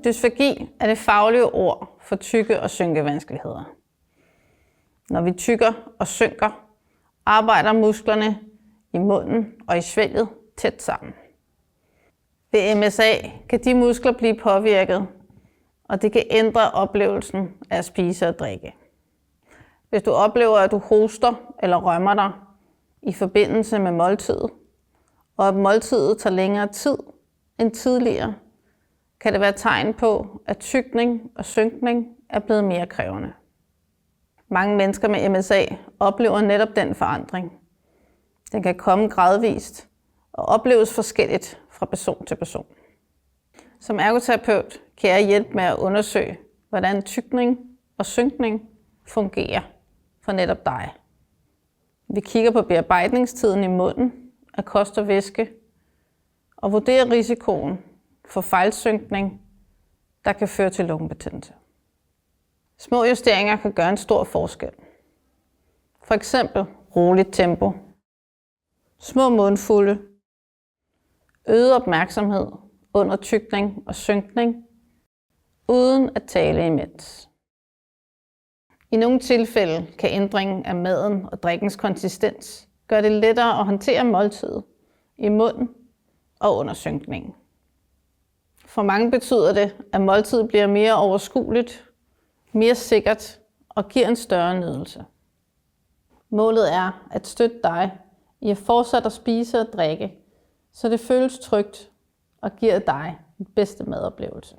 Dysfagi er det faglige ord for tykke- og synkevanskeligheder. Når vi tykker og synker, arbejder musklerne i munden og i svælget tæt sammen. Ved MSA kan de muskler blive påvirket, og det kan ændre oplevelsen af at spise og drikke. Hvis du oplever, at du hoster eller rømmer dig i forbindelse med måltidet, og at måltidet tager længere tid end tidligere, kan det være tegn på, at tykning og synkning er blevet mere krævende. Mange mennesker med MSA oplever netop den forandring. Den kan komme gradvist og opleves forskelligt fra person til person. Som ergoterapeut kan jeg hjælpe med at undersøge, hvordan tykning og synkning fungerer for netop dig. Vi kigger på bearbejdningstiden i munden af kost og væske og vurderer risikoen for fejlsynkning, der kan føre til lungebetændelse. Små justeringer kan gøre en stor forskel. For eksempel roligt tempo, små mundfulde, øget opmærksomhed under tykning og synkning, uden at tale imens. I nogle tilfælde kan ændringen af maden og drikkens konsistens gøre det lettere at håndtere måltidet i munden og under synkningen. For mange betyder det, at måltidet bliver mere overskueligt, mere sikkert og giver en større nydelse. Målet er at støtte dig i at fortsætte at spise og drikke, så det føles trygt og giver dig den bedste madoplevelse.